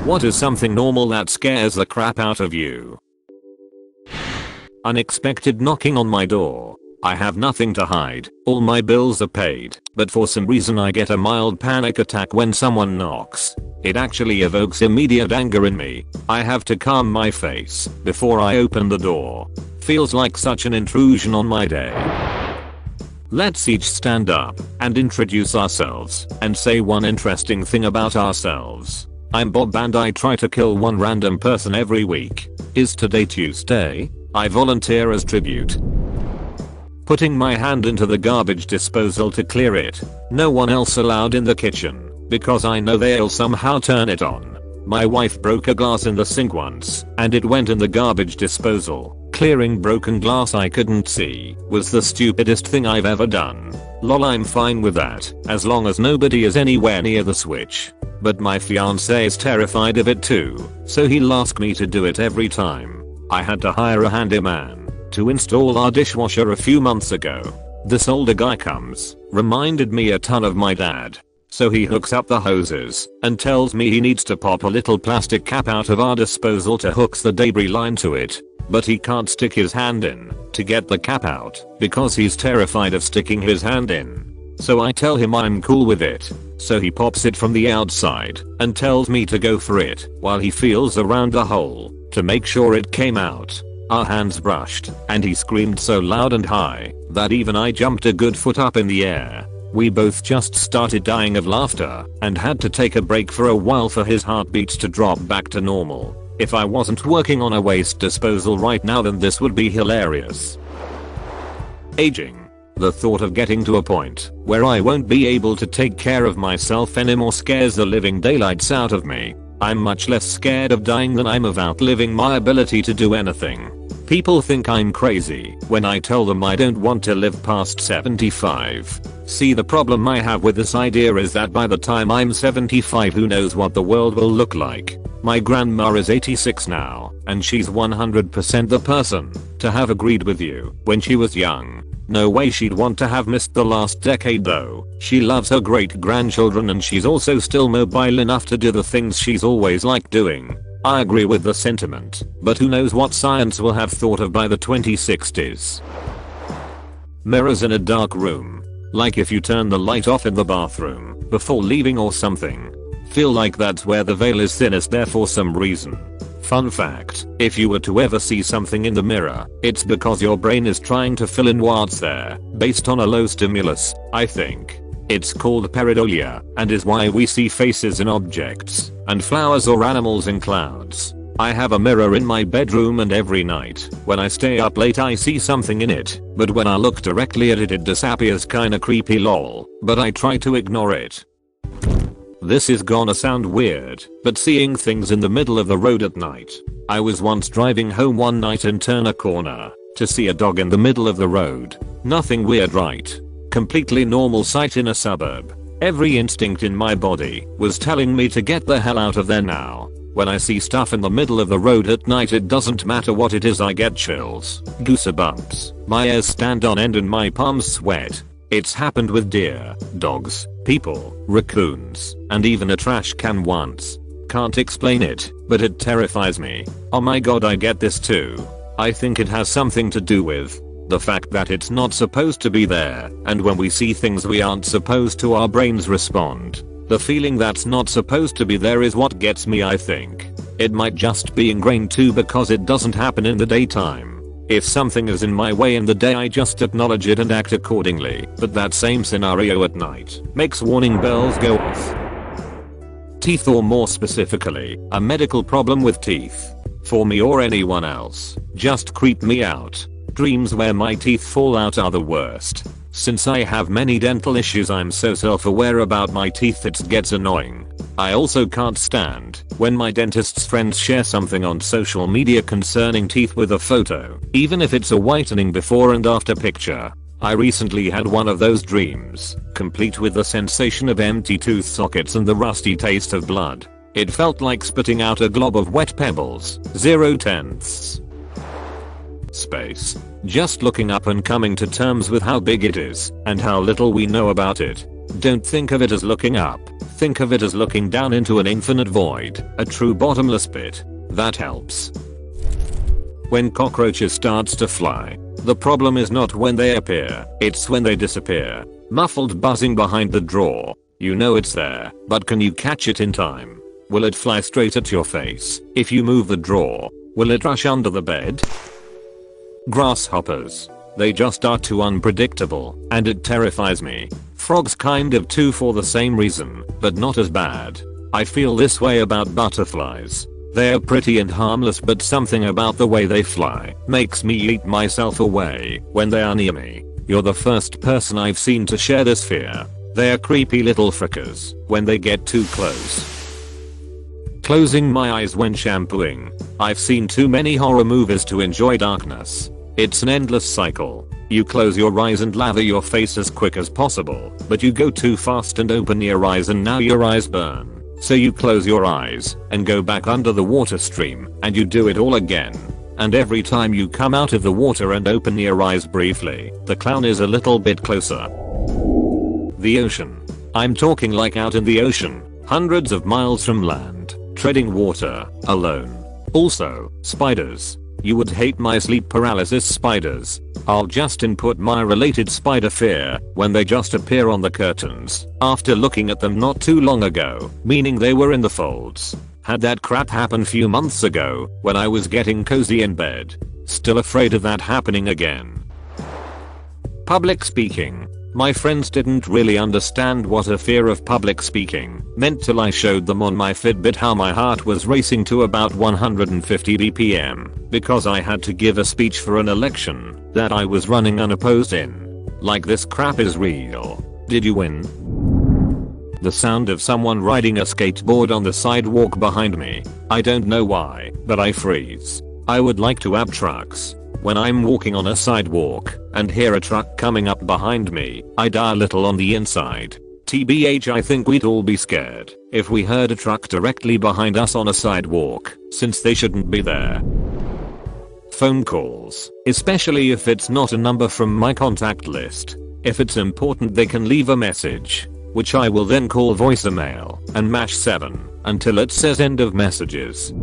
What is something normal that scares the crap out of you? Unexpected knocking on my door. I have nothing to hide, all my bills are paid, but for some reason I get a mild panic attack when someone knocks. It actually evokes immediate anger in me. I have to calm my face before I open the door. Feels like such an intrusion on my day. Let's each stand up and introduce ourselves and say one interesting thing about ourselves. I'm Bob and I try to kill one random person every week. Is today Tuesday? I volunteer as tribute. Putting my hand into the garbage disposal to clear it. No one else allowed in the kitchen because I know they'll somehow turn it on. My wife broke a glass in the sink once and it went in the garbage disposal. Clearing broken glass I couldn't see was the stupidest thing I've ever done. Lol, I'm fine with that as long as nobody is anywhere near the switch. But my fiance is terrified of it too, so he'll ask me to do it every time. I had to hire a handyman to install our dishwasher a few months ago. This older guy comes, reminded me a ton of my dad. So he hooks up the hoses and tells me he needs to pop a little plastic cap out of our disposal to hook the debris line to it. But he can't stick his hand in to get the cap out because he's terrified of sticking his hand in. So I tell him I'm cool with it. So he pops it from the outside and tells me to go for it while he feels around the hole to make sure it came out. Our hands brushed and he screamed so loud and high that even I jumped a good foot up in the air. We both just started dying of laughter and had to take a break for a while for his heartbeats to drop back to normal. If I wasn't working on a waste disposal right now then this would be hilarious. Aging. The thought of getting to a point where I won't be able to take care of myself anymore scares the living daylights out of me. I'm much less scared of dying than I'm of outliving my ability to do anything. People think I'm crazy when I tell them I don't want to live past 75. See, the problem I have with this idea is that by the time I'm 75 who knows what the world will look like. My grandma is 86 now and she's 100% the person to have agreed with you when she was young. No way she'd want to have missed the last decade though. She loves her great grandchildren and she's also still mobile enough to do the things she's always liked doing. I agree with the sentiment, but who knows what science will have thought of by the 2060s. Mirrors in a dark room. Like if you turn the light off in the bathroom before leaving or something. Feel like that's where the veil is thinnest there for some reason. Fun fact, if you were to ever see something in the mirror, it's because your brain is trying to fill in what's there, based on a low stimulus, I think. It's called pareidolia, and is why we see faces in objects, and flowers or animals in clouds. I have a mirror in my bedroom and every night, when I stay up late I see something in it, but when I look directly at it it disappears kinda creepy lol, but I try to ignore it. This is gonna sound weird, but seeing things in the middle of the road at night. I was once driving home one night and turn a corner to see a dog in the middle of the road. Nothing weird, right? Completely normal sight in a suburb. Every instinct in my body was telling me to get the hell out of there now. When I see stuff in the middle of the road at night it doesn't matter what it is, I get chills, goosebumps, my hairs stand on end and my palms sweat. It's happened with deer, dogs, people, raccoons, and even a trash can once. Can't explain it, but it terrifies me. Oh my god, I get this too. I think it has something to do with the fact that it's not supposed to be there, and when we see things we aren't supposed to our brains respond. The feeling that's not supposed to be there is what gets me, I think. It might just be ingrained too because it doesn't happen in the daytime. If something is in my way in the day I just acknowledge it and act accordingly, but that same scenario at night makes warning bells go off. Teeth, or more specifically, a medical problem with teeth. For me or anyone else, just creep me out. Dreams where my teeth fall out are the worst. Since I have many dental issues I'm so self-aware about my teeth it gets annoying. I also can't stand when my dentist's friends share something on social media concerning teeth with a photo, even if it's a whitening before and after picture. I recently had one of those dreams, complete with the sensation of empty tooth sockets and the rusty taste of blood. It felt like spitting out a glob of wet pebbles. 0/10. Space. Just looking up and coming to terms with how big it is and how little we know about it. Don't think of it as looking up. Think of it as looking down into an infinite void, a true bottomless pit. That helps. When cockroaches starts to fly, the problem is not when they appear, it's when they disappear. Muffled buzzing behind the drawer. You know it's there, but can you catch it in time? Will it fly straight at your face? If you move the drawer, will it rush under the bed? Grasshoppers. They just are too unpredictable, and it terrifies me. Frogs kind of too for the same reason, but not as bad. I feel this way about butterflies. They are pretty and harmless, but something about the way they fly makes me eat myself away when they are near me. You're the first person I've seen to share this fear. They are creepy little frickers when they get too close. Closing my eyes when shampooing. I've seen too many horror movies to enjoy darkness. It's an endless cycle. You close your eyes and lather your face as quick as possible, but you go too fast and open your eyes and now your eyes burn. So you close your eyes and go back under the water stream and you do it all again. And every time you come out of the water and open your eyes briefly, the clown is a little bit closer. The ocean. I'm talking like out in the ocean, hundreds of miles from land, treading water, alone. Also, spiders. You would hate my sleep paralysis spiders. I'll just input my related spider fear when they just appear on the curtains after looking at them not too long ago, meaning they were in the folds. Had that crap happen few months ago when I was getting cozy in bed. Still afraid of that happening again. Public speaking. My friends didn't really understand what a fear of public speaking meant till I showed them on my Fitbit how my heart was racing to about 150 BPM because I had to give a speech for an election that I was running unopposed in. Like this crap is real. Did you win? The sound of someone riding a skateboard on the sidewalk behind me. I don't know why, but I freeze. I would like to have trucks. When I'm walking on a sidewalk and hear a truck coming up behind me, I die a little on the inside. TBH, I think we'd all be scared if we heard a truck directly behind us on a sidewalk, since they shouldn't be there. Phone calls, especially if it's not a number from my contact list. If it's important they can leave a message, which I will then call voicemail and mash 7 until it says end of messages.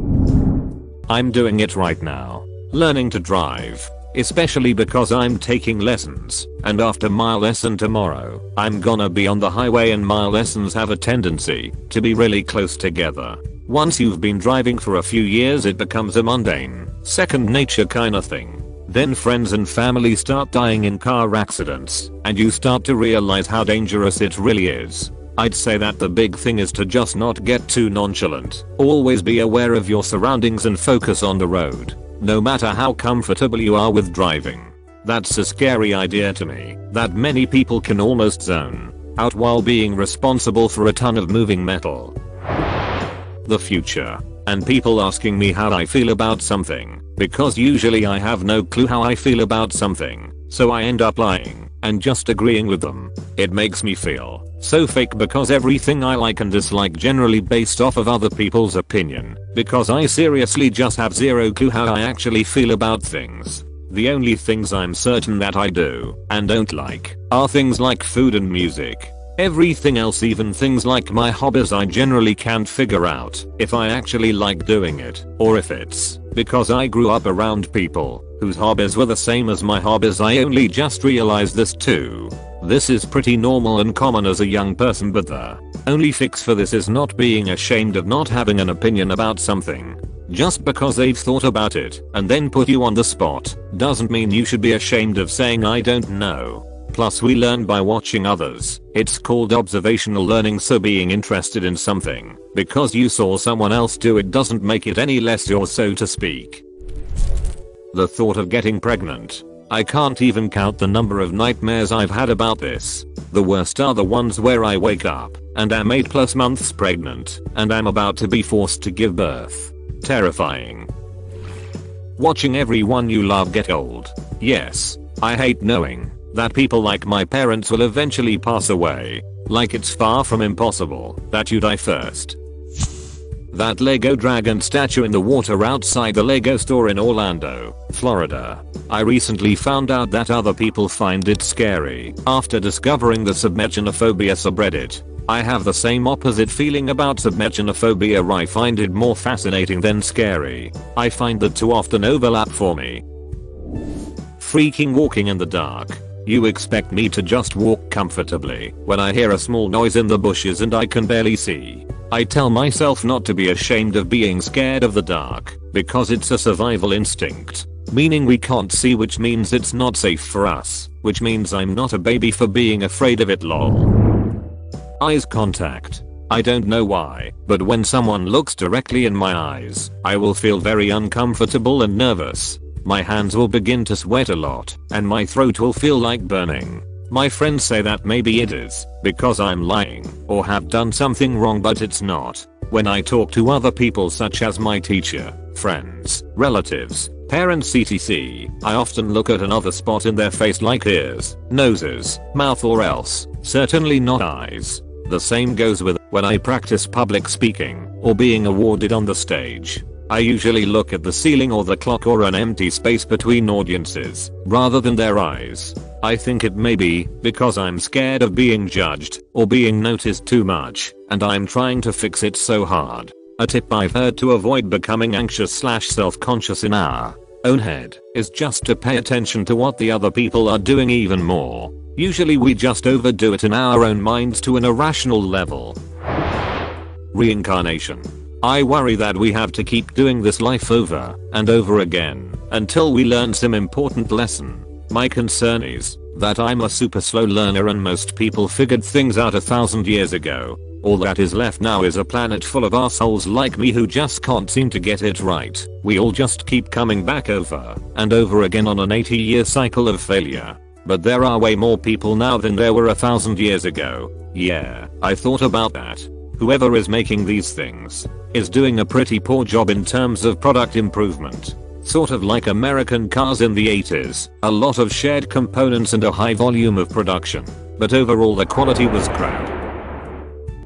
I'm doing it right now. Learning to drive, especially because I'm taking lessons, and after my lesson tomorrow, I'm gonna be on the highway and my lessons have a tendency to be really close together. Once you've been driving for a few years it becomes a mundane, second nature kinda thing. Then friends and family start dying in car accidents, and you start to realize how dangerous it really is. I'd say that the big thing is to just not get too nonchalant, always be aware of your surroundings and focus on the road. No matter how comfortable you are with driving. That's a scary idea to me, that many people can almost zone out while being responsible for a ton of moving metal. The future. And people asking me how I feel about something, because usually I have no clue how I feel about something, so I end up lying and just agreeing with them. It makes me feel so fake because everything I like and dislike generally based off of other people's opinion, because I seriously just have zero clue how I actually feel about things. The only things I'm certain that I do and don't like are things like food and music. Everything else, even things like my hobbies, I generally can't figure out if I actually like doing it or if it's because I grew up around people whose hobbies were the same as my hobbies. I only just realized this too. This is pretty normal and common as a young person, but the only fix for this is not being ashamed of not having an opinion about something. Just because they've thought about it and then put you on the spot doesn't mean you should be ashamed of saying I don't know. Plus we learn by watching others. It's called observational learning, so being interested in something because you saw someone else do it doesn't make it any less yours, so to speak. The thought of getting pregnant. I can't even count the number of nightmares I've had about this. The worst are the ones where I wake up and am 8+ months pregnant and I'm about to be forced to give birth. Terrifying. Watching everyone you love get old. Yes, I hate knowing that people like my parents will eventually pass away. Like it's far from impossible that you die first. That Lego dragon statue in the water outside the Lego store in Orlando, Florida. I recently found out that other people find it scary after discovering the submergenophobia subreddit. I have the same opposite feeling about submergenophobia. I find it more fascinating than scary. I find the two often overlap for me. Freaking walking in the dark. You expect me to just walk comfortably when I hear a small noise in the bushes and I can barely see. I tell myself not to be ashamed of being scared of the dark because it's a survival instinct. Meaning we can't see, which means it's not safe for us, which means I'm not a baby for being afraid of it, lol. Eyes contact. I don't know why, but when someone looks directly in my eyes, I will feel very uncomfortable and nervous. My hands will begin to sweat a lot, and my throat will feel like burning. My friends say that maybe it is because I'm lying or have done something wrong, but it's not. When I talk to other people such as my teacher, friends, relatives, parents etc., I often look at another spot in their face like ears, noses, mouth, or else certainly not eyes. The same goes with when I practice public speaking or being awarded on the stage. I usually look at the ceiling or the clock or an empty space between audiences rather than their eyes. I think it may be because I'm scared of being judged or being noticed too much, and I'm trying to fix it so hard. A tip I've heard to avoid becoming anxious/self-conscious in our own head is just to pay attention to what the other people are doing even more. Usually we just overdo it in our own minds to an irrational level. Reincarnation. I worry that we have to keep doing this life over and over again until we learn some important lesson. My concern is that I'm a super slow learner and most people figured things out 1,000 years ago. All that is left now is a planet full of assholes like me who just can't seem to get it right. We all just keep coming back over and over again on an 80-year cycle of failure. But there are way more people now than there were 1,000 years ago. Yeah, I thought about that. Whoever is making these things is doing a pretty poor job in terms of product improvement. Sort of like American cars in the 80s, a lot of shared components and a high volume of production, but overall the quality was crap.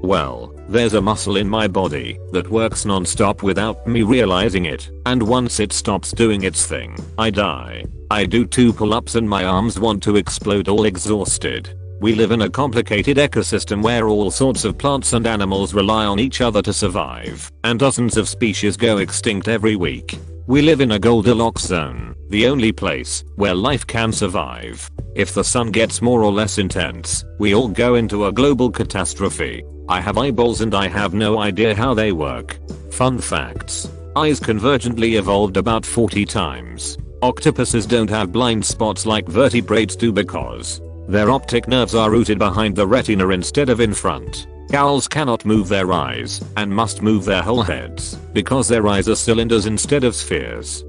Well, there's a muscle in my body that works non-stop without me realizing it, and once it stops doing its thing, I die. I do 2 pull-ups and my arms want to explode, all exhausted. We live in a complicated ecosystem where all sorts of plants and animals rely on each other to survive, and dozens of species go extinct every week. We live in a Goldilocks zone, the only place where life can survive. If the sun gets more or less intense, we all go into a global catastrophe. I have eyeballs and I have no idea how they work. Fun facts. Eyes convergently evolved about 40 times. Octopuses don't have blind spots like vertebrates do because their optic nerves are rooted behind the retina instead of in front. Owls cannot move their eyes and must move their whole heads because their eyes are cylinders instead of spheres.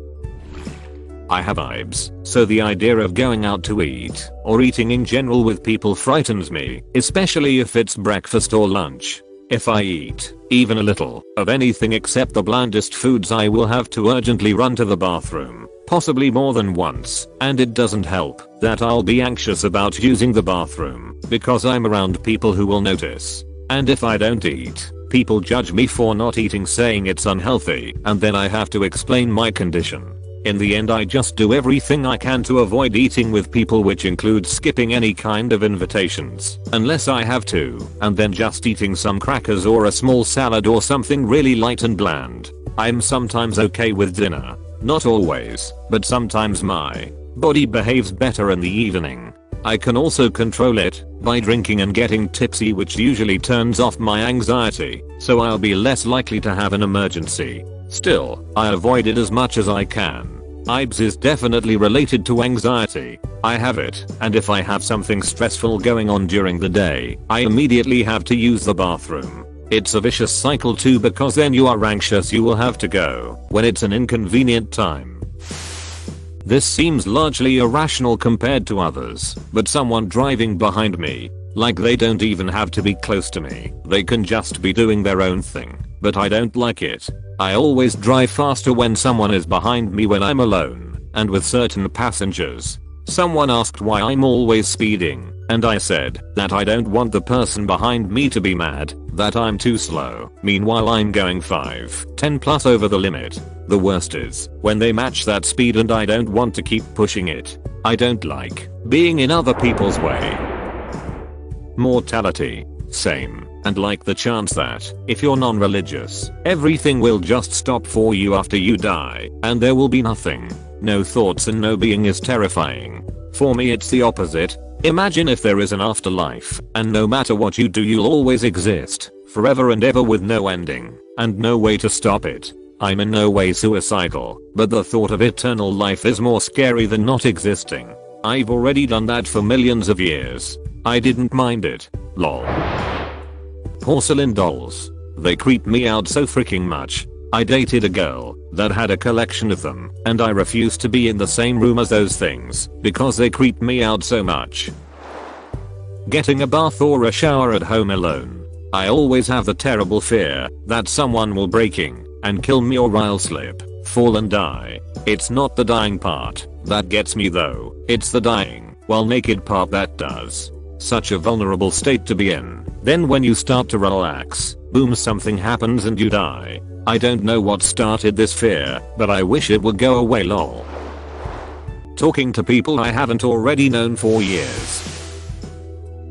I have vibes, so the idea of going out to eat or eating in general with people frightens me, especially if it's breakfast or lunch. If I eat even a little of anything except the blandest foods, I will have to urgently run to the bathroom, possibly more than once, and it doesn't help that I'll be anxious about using the bathroom because I'm around people who will notice. And if I don't eat, people judge me for not eating, saying it's unhealthy, and then I have to explain my condition. In the end, I just do everything I can to avoid eating with people, which includes skipping any kind of invitations unless I have to, and then just eating some crackers or a small salad or something really light and bland. I'm sometimes okay with dinner. Not always, but sometimes my body behaves better in the evening. I can also control it by drinking and getting tipsy, which usually turns off my anxiety, so I'll be less likely to have an emergency. Still, I avoid it as much as I can. IBS is definitely related to anxiety. I have it, and if I have something stressful going on during the day, I immediately have to use the bathroom. It's a vicious cycle too, because then you are anxious you will have to go when it's an inconvenient time. This seems largely irrational compared to others, but someone driving behind me, like they don't even have to be close to me, they can just be doing their own thing, but I don't like it. I always drive faster when someone is behind me when I'm alone, and with certain passengers. Someone asked why I'm always speeding, and I said that I don't want the person behind me to be mad that I'm too slow. Meanwhile I'm going 5, 10 plus over the limit. The worst is when they match that speed and I don't want to keep pushing it. I don't like being in other people's way. Mortality. Same. And like the chance that, if you're non-religious, everything will just stop for you after you die, and there will be nothing. No thoughts and no being is terrifying. For me it's the opposite. Imagine if there is an afterlife, and no matter what you do you'll always exist, forever and ever with no ending, and no way to stop it. I'm in no way suicidal, but the thought of eternal life is more scary than not existing. I've already done that for millions of years. I didn't mind it. Lol. Porcelain dolls. They creep me out so freaking much. I dated a girl that had a collection of them, and I refused to be in the same room as those things because they creep me out so much. Getting a bath or a shower at home alone. I always have the terrible fear that someone will break in and kill me or I'll slip, fall and die. It's not the dying part that gets me though, it's the dying while naked part that does. Such a vulnerable state to be in. Then when you start to relax, boom, something happens and you die. I don't know what started this fear, but I wish it would go away. Lol. Talking to people I haven't already known for years.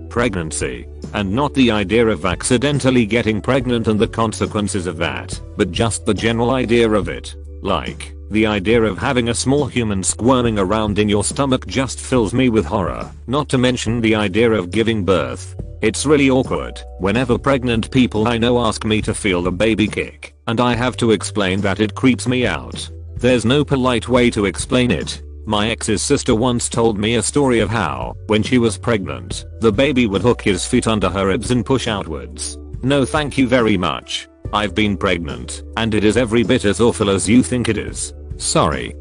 Pregnancy. And not the idea of accidentally getting pregnant and the consequences of that, but just the general idea of it. Like, the idea of having a small human squirming around in your stomach just fills me with horror, not to mention the idea of giving birth. It's really awkward whenever pregnant people I know ask me to feel the baby kick, and I have to explain that it creeps me out. There's no polite way to explain it. My ex's sister once told me a story of how, when she was pregnant, the baby would hook his feet under her ribs and push outwards. No thank you very much. I've been pregnant, and it is every bit as awful as you think it is. Sorry.